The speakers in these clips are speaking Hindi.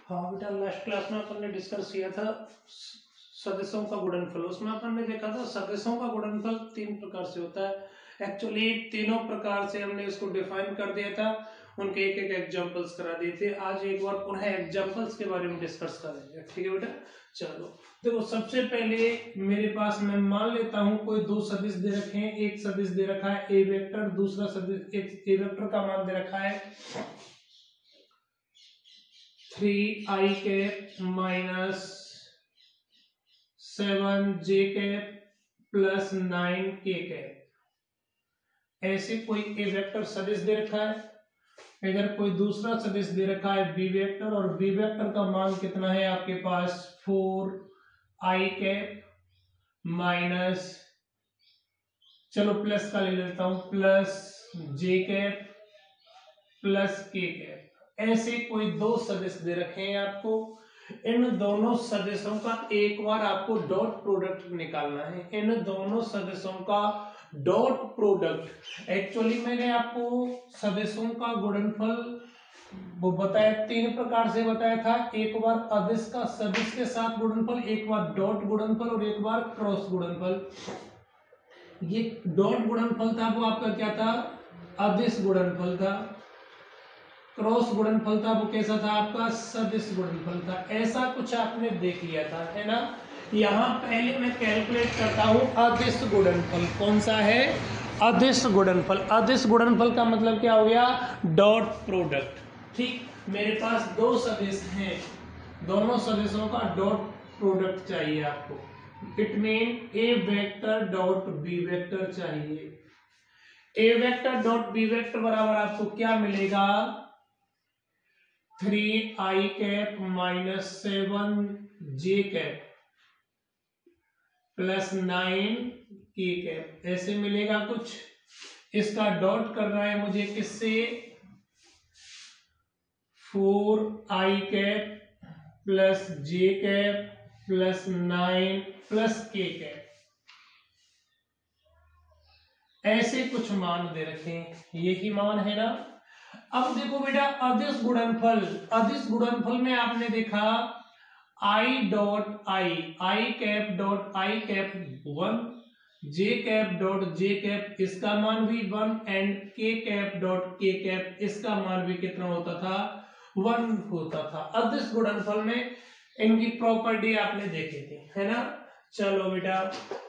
हाँ बेटा, लास्ट क्लास में अपन ने डिस्कस किया था सदिशों का गुणनफल। उसमें अपन ने देखा था सदिशों का गुणनफल तीन प्रकार से होता है। एक्चुअली तीनों प्रकार से हमने इसको डिफाइन कर दिया था, उनके एक एक एग्जांपल्स करा दिए थे। आज एक बार पुनः एग्जांपल्स के बारे में डिस्कस करेंगे, ठीक है बेटा। चलो देखो, सबसे पहले मेरे पास, मैं मान लेता हूं कोई दो सदिश दे रखे हैं। एक सदिश दे रखा है ए वेक्टर, दूसरा सदिश ए वेक्टर का मान दे रखा है 3i cap minus 7j cap plus 9k cap. ऐसे कोई ए वेक्टर सदिश दे रखा है। अगर कोई दूसरा सदिश दे रखा है बी वेक्टर, और बी वेक्टर का मान कितना है आपके पास 4i कैप माइनस, चलो प्लस का ले लेता हूं, plus j cap plus k cap. ऐसे कोई दो सदिश दे रखे हैं आपको। इन दोनों सदिशों का एक बार आपको डॉट प्रोडक्ट निकालना है। इन दोनों सदिशों का डॉट प्रोडक्ट, एक्चुअली मैंने आपको सदिशों का गुणनफल वो बताया, तीन प्रकार से बताया था। एक बार अदिश का सदिश के साथ गुणनफल, एक बार डॉट गुणनफल और एक बार क्रॉस गुणनफल। ये डॉट गुणनफल था वो आपका क्या था, अदिश गुणनफल था। क्रॉस गुणनफल था वो कैसा था आपका, सदिश गुणनफल था। ऐसा कुछ आपने देख लिया था, है ना। यहां पहले मैं कैलकुलेट करता हूं अदिश गुणनफल। कौन सा है, अदिश गुणनफल। अदिश गुणनफल का मतलब क्या हो गया, डॉट प्रोडक्ट। ठीक, मेरे पास दो सदिश हैं, दोनों सदिशों का डॉट प्रोडक्ट चाहिए आपको। It mean A vector dot B vector चाहिए। A vector dot B vector बराबर आपको क्या मिलेगा, 3i cap minus 7j cap plus 9k cap. ऐसे मिलेगा कुछ। इसका डॉट करना है मुझे किससे, 4i cap plus j cap plus 9 plus k cap. ऐसे कुछ मान दे रखे हैं, यही मान है ना। अब देखो बेटा, अदिश गुणनफल, अदिश गुणनफल में आपने देखा I dot I cap dot I cap 1, J cap dot J cap इसका मान भी 1, एंड के कैप डॉट के कैप इसका मान भी कितना होता था, 1 होता था। अदिश गुणनफल में इनकी प्रॉपर्टी आपने देखी थी, है ना। चलो बेटा,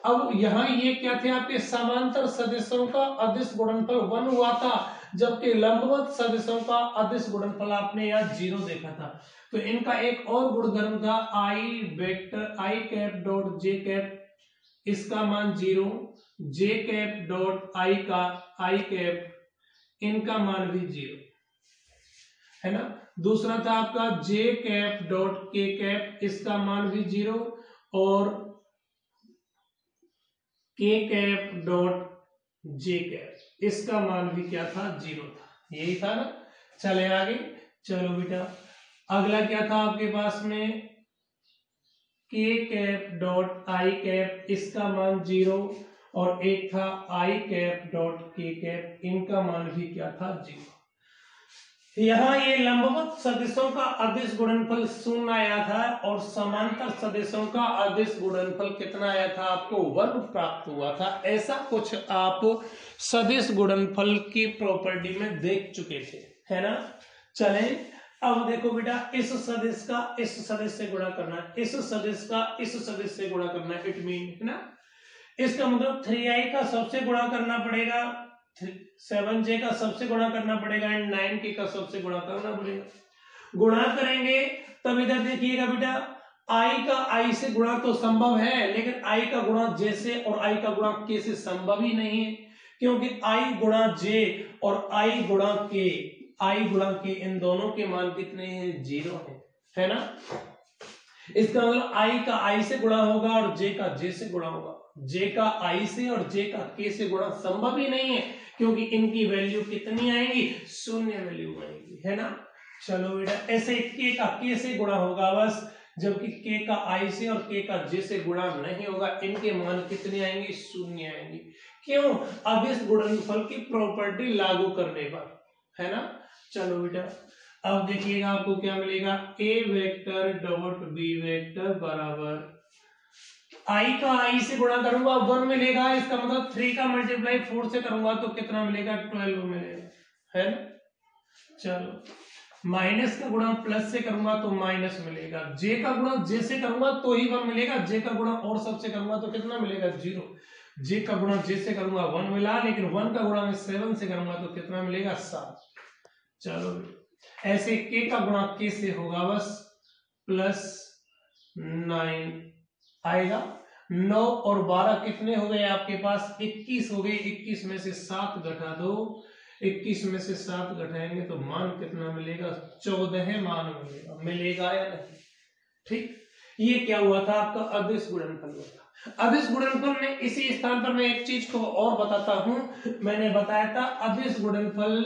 अब यहां ये क्या थे आपके समांतर सदिशों का अदिश गुणनफल 1 हुआ था, जबकि लंबवत सदिशों का अदिश गुणनफल आपने यहाँ 0 देखा था। तो इनका एक और गुणधर्म था आई वेक्टर आई कैप डॉट जे कैप इसका मान 0, जे कैप डॉट आई का आई कैप इनका मान भी 0, है ना। दूसरा था आपका जे कैप डॉट के कैप इसका मान भी 0, और के कैप डॉट जे कैप इसका मान भी क्या था, 0 था। यही था ना। चले आगे, चलो बेटा, अगला क्या था आपके पास में, के कैप डॉट आई कैप इसका मान 0, और एक था आई कैप डॉट के कैप इनका मान भी क्या था, 0। यहां ये लंबवत सदिशों का अदिश गुणनफल 0 आया था, और समांतर सदिशों का अदिश गुणनफल कितना आया था, आपको 1 प्राप्त हुआ था। ऐसा कुछ आप सदिश गुणनफल की प्रॉपर्टी में देख चुके थे, है ना। चलें, अब देखो बेटा, इस सदिश का इस सदिश से गुणा करना है, इस सदिश का इस सदिश से गुणा करना है। इट मीन, है ना, इसका मतलब 3i का सबसे गुणा करना पड़ेगा, 7j का सबसे गुणा करना पड़ेगा, एंड 9k का सबसे गुणा करना पड़ेगा। गुणा करेंगे तब इधर देखिएगा बेटा, i का i से गुणा तो संभव है, लेकिन i का गुणा j से और i का गुणा k से संभव ही नहीं है, क्योंकि i गुणा j और i गुणा k इन दोनों के मान कितने हैं, 0 है ना। इसका मतलब i का i से गुणा होगा और j का j से गुणा होगा। j का i से और j का k से गुणा संभव ही नहीं है, क्योंकि इनकी वैल्यू कितनी आएगी, 0 वैल्यू आएगी, है ना। चलो बेटा, ऐसे k का k से गुणा होगा बस, जबकि k का i से और k का j से गुणा नहीं होगा। इनके मान कितने आएंगे, 0 आएंगे। क्यों, अदिश गुणनफल की प्रॉपर्टी लागू करने पर, है ना। चलो बेटा, अब देखिएगा आपको क्या मिलेगा, ए वेक्टर डॉट बी वेक्टर बराबर आई का आई से गुणा करूंगा 1 मिलेगा, इसका मतलब 3 का मल्टीप्लाई 4 से करूंगा तो कितना मिलेगा, 12 मिलेगा, है ना। चलो माइनस का गुणा प्लस से करूंगा तो माइनस मिलेगा, जे का गुणा जे से करूंगा तो ही 1 मिलेगा, जे का गुणा और सबसे करूंगा तो कितना मिलेगा 0, जे का गुणा जे से करूंगा 1 मिला, लेकिन 1 का गुणा मैं 7 से करूंगा तो कितना मिलेगा 7। चलो ऐसे के का गुणा के से होगा बस प्लस 9 आएगा। 9 और 12 कितने हो गए आपके पास, 21 हो गए। 21 में से 7 घटा दो, 21 में से 7 घटाएंगे तो मान कितना मिलेगा, 14 मान मिलेगा, मिलेगा या नहीं। ठीक, ये क्या हुआ था आपका अदिश गुणनफल हुआ था। अदिश गुणनफल में इसी स्थान पर मैं एक चीज को और बताता हूं, मैंने बताया था अदिश गुणनफल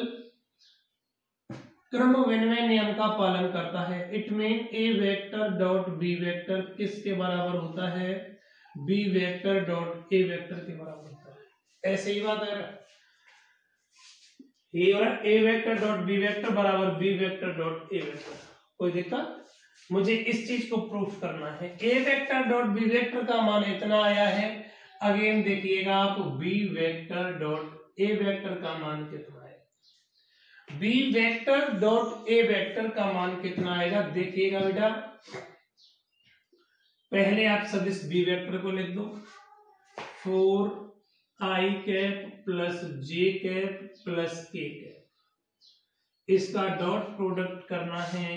क्रम विनिमय नियम का पालन करता है। It mean A vector dot B vector किसके बराबर होता है, B vector dot A vector के बराबर होता है। ऐसे ही बात है, ये हो रहा है A vector dot B vector बराबर B vector dot A vector. कोई दिक्कत, मुझे इस चीज को प्रूफ करना है। A vector dot B vector का मान इतना आया है, अगेन देखिएगा आप B vector dot A vector का मान कितना है, B vector dot A vector का मान कितना आएगा, देखिएगा बेटा। पहले आप सदिश बी वेक्टर को लिख दो, 4 आई कैप प्लस जे कैप प्लस के कैप, इसका डॉट प्रोडक्ट करना है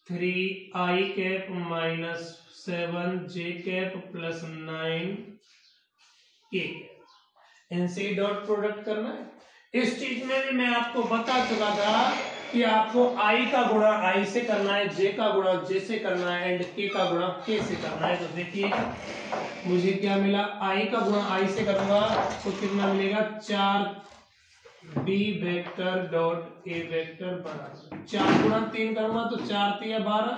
3 आई कैप माइनस 7 जे कैप प्लस 9 के कैप, इनसे डॉट प्रोडक्ट करना है। इस चीज में भी मैं आपको बता चुका था कि आपको आई का गुणा आई से करना है, जे का गुणा जे से करना है एंड के का गुणा के से करना है। तो देखिए मुझे क्या मिला, आई का गुणा आई से करूंगा तो कितना मिलेगा, 4 B vector dot A vector बराबर 4 गुणा 3 करूंगा तो 4 3 12,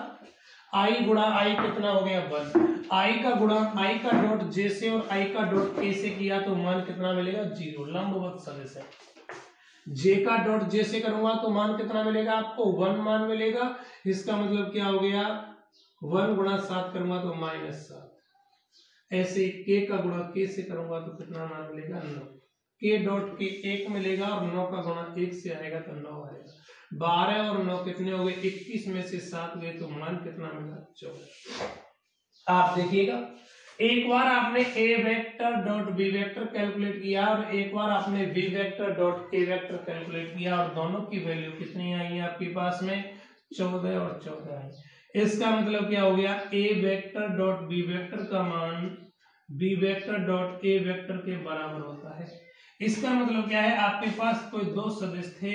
आई गुणा आई कितना हो गया 1, आई का गुणा आई का डॉट जे से और आई का डॉट के से किया तो मान कितना मिलेगा 0, लंबवत सदिश है। जे का डॉट जे से करूंगा तो मान कितना मिलेगा आपको 1 मान मिलेगा, इसका मतलब क्या हो गया 1 गुणा 7 करूंगा तो -7। ऐसे के का गुणा के से करूंगा तो कितना मान मिलेगा 9, के डॉट के 1 मिलेगा और 9 का गुणा 1 से आएगा तो 9 आएगा। 12 और 9 कितने हो गए, 21 में से 7 गए तो मान कितना मिला 14। आप देखिएगा एक बार आपने A vector dot B vector calculate किया और एक बार आपने B vector dot A vector calculate किया और दोनों की वैल्यू कितनी आई है आपके पास में 14 और 14 आई। इसका मतलब क्या हो गया, A vector dot B vector का मान B vector dot A vector के बराबर होता है। इसका मतलब क्या है, आपके पास कोई दो सदिश थे,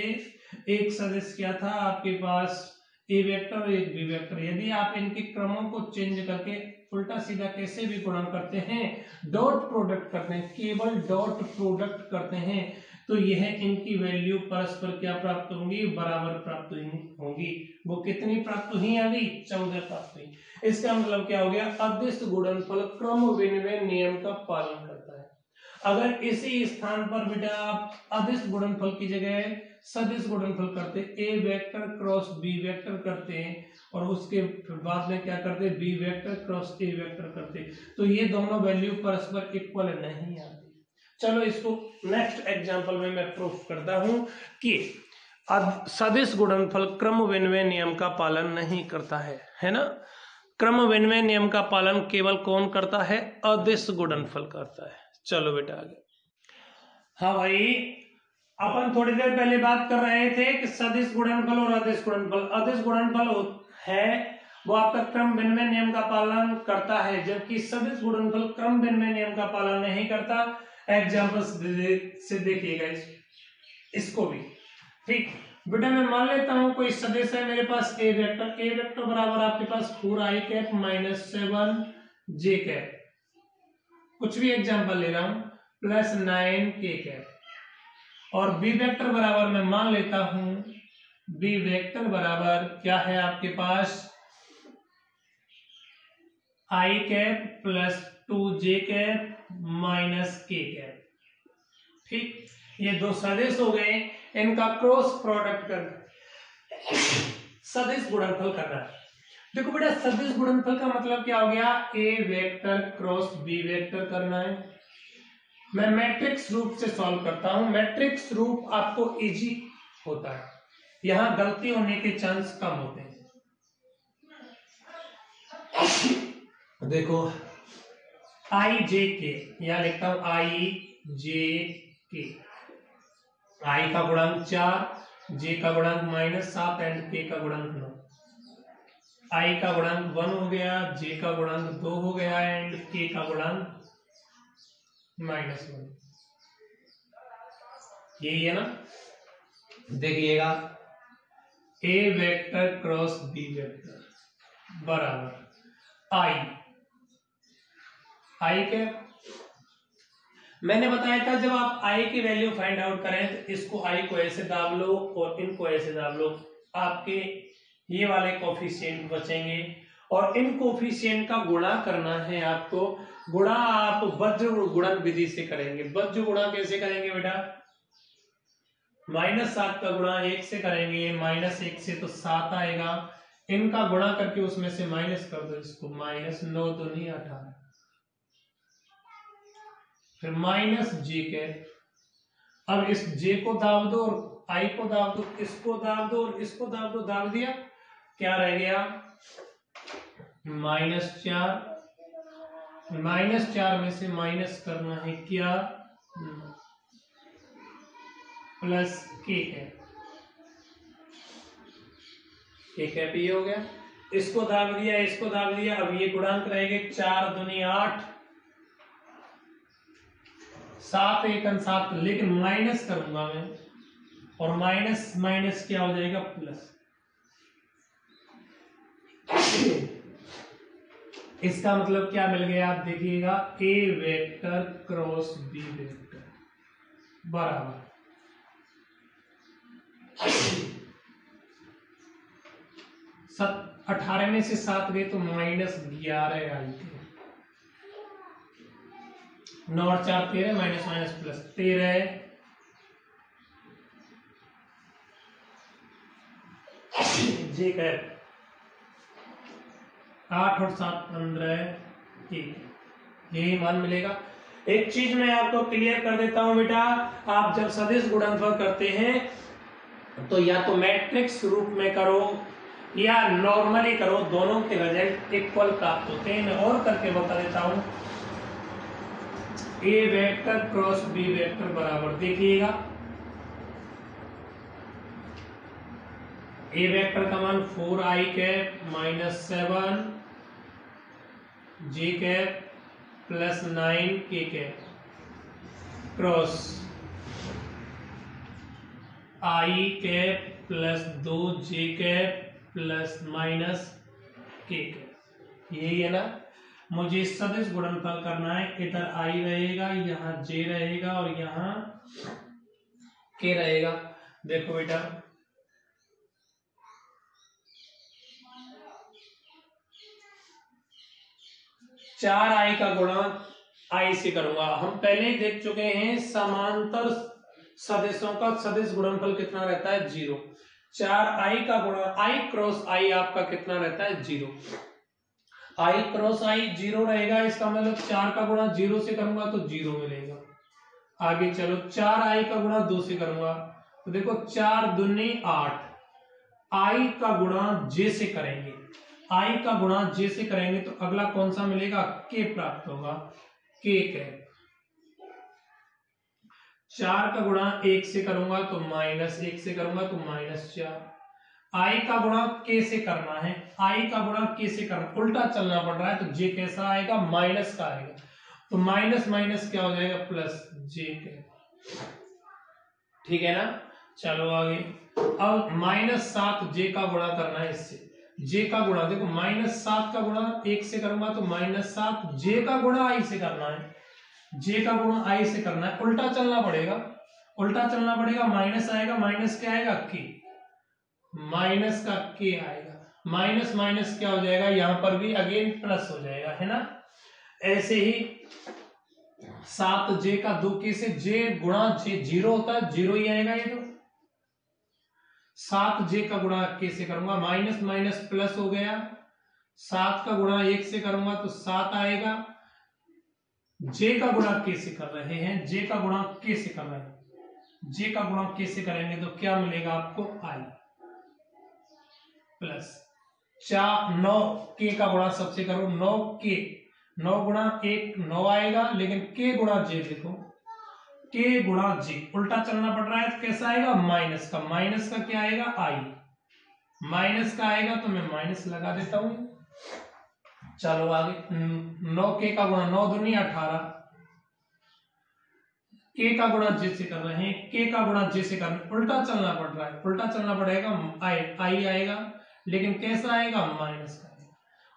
एक सदिश क्या था आपके पास ए वेक्टर और एक बी वेक्टर, यदि आप इनके क्रमों को चेंज करके उल्टा सीधा कैसे भी गुणा करते हैं, डॉट प्रोडक्ट करते हैं, केवल डॉट प्रोडक्ट करते हैं तो यह इनकी वैल्यू परस्पर क्या प्राप्त होंगी, बराबर प्राप्त होंगी। वो कितनी प्राप्त हुई अभी 14 प्राप्त हुई। इसका मतलब क्या हो गया, अदिश गुणनफल क्रम विनिमय नियम का पालन करता है। अगर इसी स्थान पर बेटा आप अदिश गुणनफल की जगह सदिश गुणनफल करते, A vector cross B vector करते हैं और उसके बाद में क्या करते, B vector cross A vector करते, तो ये दोनों वैल्यू परस्पर इक्वल नहीं आती। चलो इसको नेक्स्ट एग्जांपल में मैं प्रूफ करता हूं कि सदिश गुणनफल क्रम विनिमय नियम का पालन नहीं करता है ना। क्रम विनिमय नियम का पालन केवल कौन करता है, अदिश गुणनफल करता है। चलो बेटा आगे। हाँ भाई, अपन थोड़ी देर पहले बात कर रहे थे कि सदिश गुणनफल और अदिश गुणनफल। अदिश गुणनफल है वो आपका क्रम विनिमय नियम का पालन करता है, जबकि सदिश गुणनफल क्रम विनिमय नियम का पालन नहीं करता। एग्जांपल्स से देखिएगा इसको भी। ठीक बेटा, मैं मान लेता हूं कोई सदिश है मेरे पास ए वेक्टर बराबर आपके पास 4i कैप माइनस 7 जे कैप, कुछ भी एग्जांपल ले रहा हूं, प्लस 9 के कैप, और बी वेक्टर बराबर मैं मान लेता हूं बी वेक्टर बराबर क्या है आपके पास i cap plus 2j cap minus k cap. ठीक, ये दो सदिश हो गए, इनका क्रॉस प्रोडक्ट करना। सदिश गुणनफल करना है। देखो बेटा सदिश गुणनफल का मतलब क्या हो गया, A vector cross B vector करना है। मैं मैट्रिक्स रूप से सॉल्व करता हूं, मैट्रिक्स रूप आपको इजी होता है, यहां गलती होने के चांस कम होते हैं। देखो आई जे के, यहां लिखता हूं आई जे के, आई का गुणांक 4, जे का गुणांक -7 एंड के का गुणांक 9। आई का गुणांक 1 हो गया, जे का गुणांक 2 हो गया एंड के का गुणांक -1। यही है ना। देखिएगा A vector cross B vector बराबर आई के, मैंने बताया था जब आप आई की वैल्यू फाइंड आउट करें तो इसको आई को ऐसे दाब लो और इनको ऐसे दाब लो, आपके ये वाले कोफिशिएंट बचेंगे और इन कोफिशिएंट का गुणा करना है आपको। गुणा आप वज्र गुणन विधि से करेंगे। वज्र गुणा कैसे करेंगे बेटा, -7 का गुणा 1 से करेंगे, -1 से तो 7 आएगा, इनका गुणा करके उसमें से माइनस कर दो इसको, -9 दूनी 18, फिर -j के, अब इस j को दाब दो और i को दाब दो, इसको दाब दो और इसको दाब दो, दाब दिया, क्या रह गया -4 में से माइनस करना है क्या, प्लस के कैप, ये हो गया, इसको दाब दिया, इसको दाब दिया, अब ये गुणांक रहेंगे 4 दूनी 8, 7 1 7, लेकिन माइनस करूंगा मैं और माइनस माइनस क्या हो जाएगा प्लस। इसका मतलब क्या मिल गया, आप देखिएगा A vector cross B vector बराबर 18 में से 7 गए तो -11 आई थी, 9 और 4 13, माइनस माइनस प्लस 13, जे कैप 8 और 7 15, ठीक, यही मान मिलेगा। एक चीज मैं आपको क्लियर कर देता हूं बेटा, आप जब सदिश गुणनफल करते हैं तो या तो मैट्रिक्स रूप में करो या नॉर्मली करो, दोनों के रिजल्ट इक्वल प्राप्त होते हैं। मैं और करके बता देता हूं, A vector cross B vector बराबर, देखिएगा ए वेक्टर का मान 4i कैप -7 जे कैप +9 के कैप क्रॉस आई कैप +2 जे कैप ± के कैप, यही है ना। मुझे सदिश गुणनफल करना है, इधर आई रहेगा, यहाँ जे रहेगा और यहाँ के रहेगा। देखो बेटा 4i का गुणा i से करूंगा, हम पहले ही देख चुके हैं समांतर सदिशों का सदिश गुणनफल कितना रहता है 0। 4i का गुणा i क्रॉस i आपका कितना रहता है 0, i क्रॉस i 0 रहेगा, इसका मतलब 4 का गुणा 0 से करूंगा तो 0 मिलेगा। आगे चलो 4i का गुणा 2 से करूंगा तो देखो 4 दूनी 8, i का गुणा j से करेंगे, i का गुणा j से करेंगे तो अगला कौन सा मिलेगा, k प्राप्त होगा, k कैप। 4 का गुणा 1 से करूंगा तो -1 से करूंगा तो -4, i का गुणा k से करना है, i का गुणा k से करना, उल्टा चलना पड़ रहा है तो j कैसा आएगा, माइनस का आएगा, तो माइनस माइनस क्या हो जाएगा प्लस j कैप, ठीक है ना। चलो आगे, अब -7 j का गुणा करना है इससे, j का गुणा देखो -7 का गुणा 1 से करूंगा तो -7, j का गुणा i से करना है, j का गुणा i से करना है, उल्टा चलना पड़ेगा, उल्टा चलना पड़ेगा, माइनस आएगा, माइनस क्या आएगा k, माइनस का k आएगा, माइनस माइनस क्या हो जाएगा, यहां पर भी अगेन प्लस हो जाएगा, है ना। ऐसे ही 7j का 2k से, j गुणा j 0 होता है, 0 ही आएगा ये तो, 7j का गुणा k से करूंगा, माइनस माइनस प्लस हो गया, 7 का गुणा 1 से करूंगा तो 7 आएगा, j का गुणा k से कर रहे हैं, j का गुणा k से कर रहे हैं, j का गुणा k से करेंगे तो क्या मिलेगा आपको i प्लस 9 k का गुणा सबसे करो, 9k, 9 गुणा 1 9 आएगा, लेकिन k गुणा j देखो, k गुणा j उल्टा चलना पड़ रहा है तो कैसा आएगा, माइनस का, माइनस का क्या आएगा i, माइनस का आएगा तो मैं माइनस लगा देता हूं। चलो आगे, 9k का गुणा 9 दूनी 18, k का गुणा j से कर रहे हैं, k का गुणा j से करना, उल्टा चलना पड़ रहा है, उल्टा चलना पड़ेगा, i आएगा, लेकिन कैसा आएगा, माइनस का आएगा,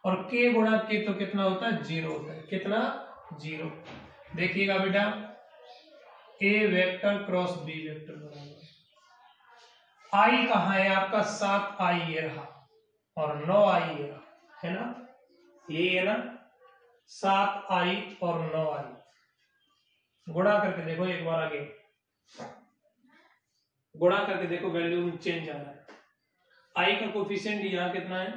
और k गुणा k तो कितना होता है, 0 होता है, कितना 0। देखिएगा बेटा, a vector cross b vector बराबर i कहाँ है आपका, 7i ये रहा और 9i ये रहा, है ना, ये है ना 7i और 9i, गुणा करके देखो एक बार, आगे गुणा करके देखो, वैल्यू चेंज आ रहा है। i का कोफिशिएंट यहां कितना है,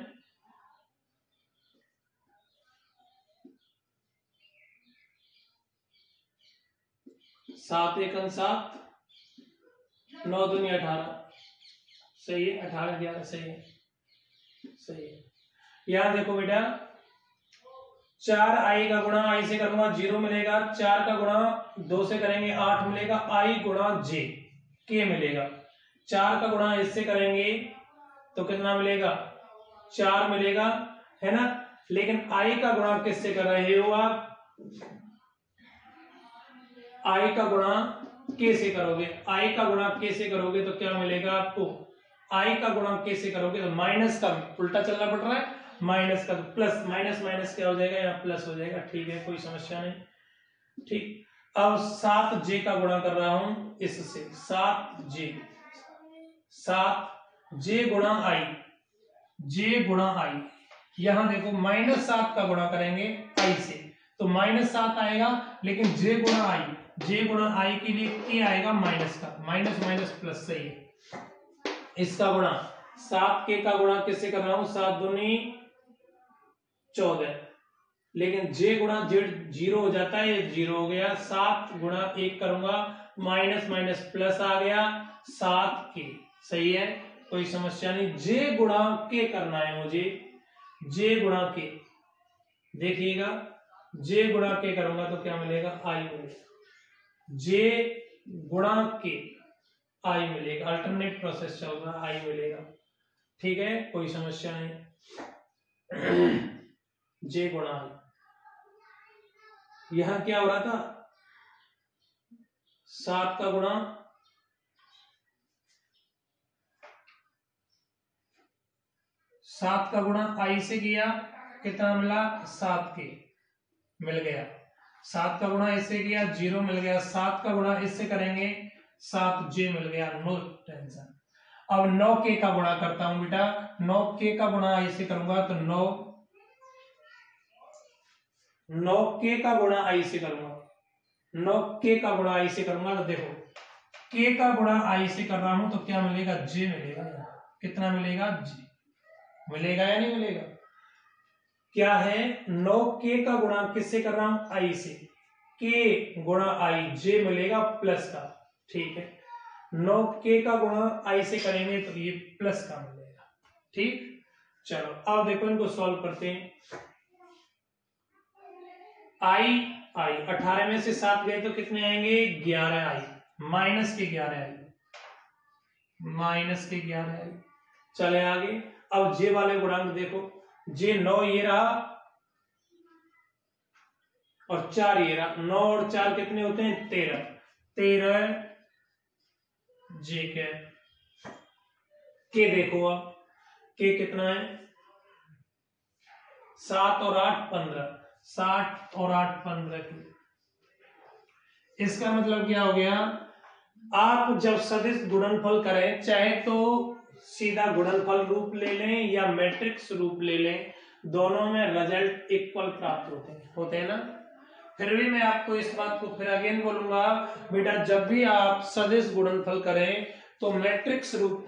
7 एकम 7, 9 दूनी 18, सही है, 18 11 सही है, सही है। यहां देखो बेटा, 4i का गुणा i से करूंगा 0 मिलेगा, 4 का गुणा 2 से करेंगे 8 मिलेगा, i गुणा j k मिलेगा, 4 का गुणा इससे करेंगे तो कितना मिलेगा, 4 मिलेगा, है ना, लेकिन i का गुणा किससे कर रहे हो आप, i का गुणा k से करोगे, i का गुणा k से करोगे तो क्या मिलेगा आपको, i का गुणा k से करोगे तो माइनस का, उल्टा चलना पड़ रहा है, माइनस का तो प्लस, माइनस माइनस क्या हो जाएगा, या प्लस हो जाएगा, ठीक है, कोई समस्या नहीं, ठीक। अब 7j का गुणा कर रहा हूं इससे, 7j गुणा i, j गुणा i, यहां देखो -7 का गुणा करेंगे i से तो -7 आएगा, लेकिन j गुणा i, j गुणा i के लिए k आएगा माइनस का, माइनस माइनस प्लस, सही है। इसका गुणा 7k का गुणा किससे कर रहा हूं, 7 दूनी 14, लेकिन j गुणा z 0 हो जाता है, 0 हो गया, 7 गुणा 1 करूंगा, माइनस माइनस प्लस आ गया, 7k, सही है, कोई समस्या नहीं। j गुणा k करना है मुझे, j गुणा k, देखिएगा j गुणा k करूंगा तो क्या मिलेगा, i मिलेगा, j गुणा k i मिलेगा, अल्टरनेट प्रोसेस चल रहा है, i मिलेगा, ठीक है, कोई समस्या नहीं। j गुणा i, यहां क्या हो रहा था, 7 का गुणा 7 का गुणा i से किया, कितना मिला, 7k मिल गया, 7 का गुणा इससे किया 0 मिल गया, 7 का गुणा इससे करेंगे 7j मिल गया, नो टेंशन। अब 9k का गुणा करता हूं बेटा, 9k का गुणा i से करूंगा तो 9k का गुणा i से करूंगा, 9k का गुणा i से करूंगा तो देखो, k का गुणा i से कर रहा हूं तो क्या मिलेगा, j मिलेगा, कितना मिलेगा, j मिलेगा या नहीं मिलेगा, क्या है, 9k का गुणा किससे कर रहा हूं, i से, k गुणा i, j मिलेगा प्लस का, ठीक है, 9k का गुणा i से करेंगे तो ये प्लस का मिलेगा, ठीक। चलो अब देखो इनको सॉल्व करते हैं, i 18 में से 7 गए तो कितने आएंगे, 11i, माइनस के 11i, माइनस के 11i, चले आगे। अब j वाले गुणांक देखो, j 9 ये रहा और 4 ये रहा, 9 और 4 कितने होते हैं, 13 j के देखो, अब के कितना है, 7 और 8 15, 7 और 8 15 की, इसका मतलब क्या हो गया, आप जब सदिश गुणनफल करें, चाहे तो सीधा गुणनफल रूप ले लें या मैट्रिक्स रूप ले लें, दोनों में रिजल्ट इक्वल प्राप्त होते हैं ना। फिर भी मैं आपको इस बात को फिर अगेन बोलूंगा बेटा, जब भी आप सदिश गुणनफल करें तो मैट्रिक्स रूप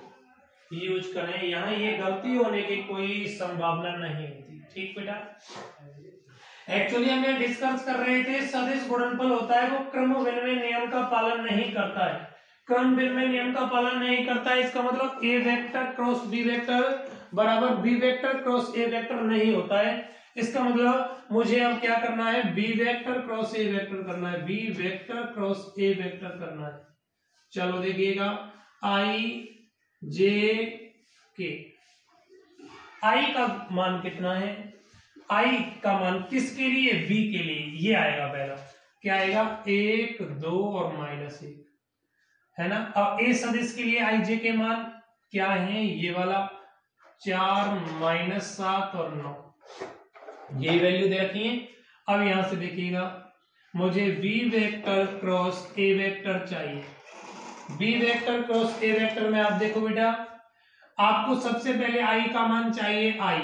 यूज करें, यहाँ ये गलती होने की कोई संभावना नहीं होती। ठीक बेटा, एक्चुअली हम ये डिस्कस कर रहे थे सदिश गुणनफल होता है वो क्रम विनिमय नियम का पालन नहीं करता है। क्रम विनिमय नियम का पालन नहीं करता है, इसका मतलब A vector cross B vector बराबर B vector cross A vector नहीं होता है। इसका मतलब मुझे अब क्या करना है, B vector cross A vector करना है, B vector cross A vector करना है। चलो देखिएगा, आई जे के, आई का मान कितना है, आई का मान किसके लिए, बी के लिए, ये आएगा पहला, क्या आएगा 1 2 और -1 है ना। अब ए सदिश के लिए आई जे के मान क्या है, ये वाला 4 -7 और 9, ये वैल्यू दे रखी है। अब यहां से देखिएगा, मुझे B vector cross A vector चाहिए। B vector cross A vector में आप देखो बेटा, आपको सबसे पहले आई का मान चाहिए, आई,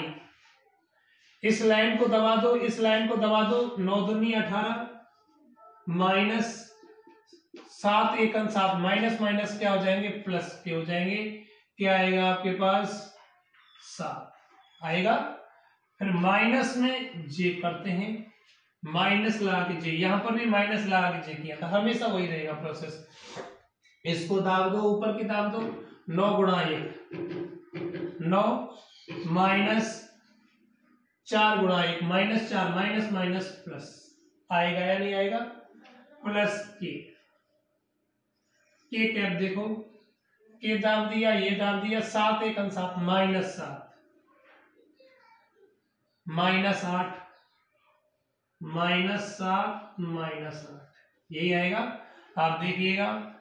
इस लाइन को दबा दो, इस लाइन को दबा दो, 9 दूनी 18 -7 1 7, माइनस माइनस क्या हो जाएंगे, प्लस के हो जाएंगे, क्या आएगा आपके पास 7 आएगा। फिर माइनस में जे करते हैं, माइनस लगा के जे, यहां पर भी माइनस लगा के जे किया था, हमेशा वही रहेगा प्रोसेस। इसको दाब दो, ऊपर की दाब दो, 9 गुणा 1 9 -4 गुणा 1 -4, माइनस माइनस प्लस, आएगा या नहीं आएगा, प्लस के कैप देखो, के दाब दिया, ये दाब दिया, 7 1 7, -7 -8 -7 यही आएगा। आप देखिएगा,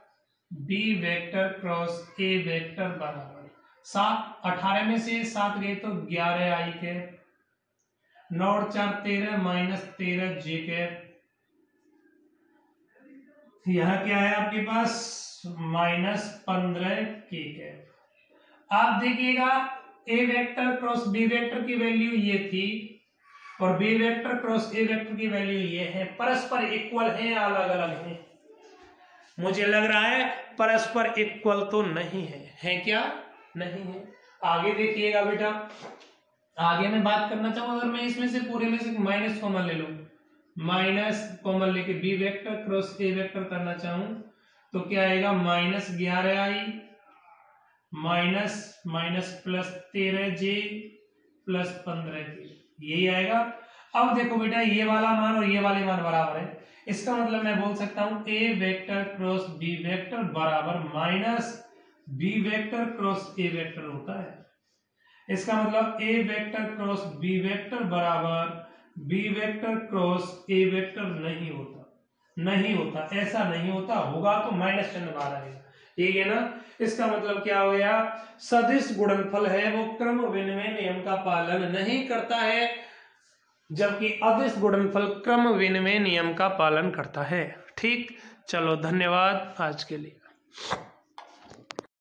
B vector cross A vector बराबर 7, 18 में से 7 गए तो 11 आई कैप, 9 और 4 13 -13 जे कैप, यहां क्या है आपके पास -15 के कैप। आप देखिएगा, A vector cross B vector की वैल्यू ये थी और B vector cross A vector की वैल्यू ये है, परस्पर इक्वल है, अलग अलग है। मुझे लग रहा है परस्पर इक्वल तो नहीं है क्या, नहीं है। आगे देखिएगा बेटा, आगे मैं बात करना चाहूँ, अगर मैं इसमें से पूरे में से माइनस कॉमन ले लूं, माइनस कॉमन लेके B vector cross A vector करना चाहूं तो क्या आएगा, -11 I minus plus 13 J plus 15 K, यही आएगा। अब देखो बेटा, ये वाला मान और ये वाले मान बराबर है, इसका मतलब मैं बोल सकता हूं A vector cross B vector बराबर minus B vector cross A vector होता है। इसका मतलब A vector cross B vector बराबर B vector cross A vector नहीं होता, नहीं होता, ऐसा नहीं होता, होगा तो माइनस चिन्ह बाहर आएगा, ठीक है ना। इसका मतलब क्या हो गया, सदिश गुणनफल है वो क्रम विनिमय नियम का पालन नहीं करता है, जबकि अदिश गुणनफल क्रम विनिमय नियम का पालन करता है। ठीक, चलो धन्यवाद आज के लिए।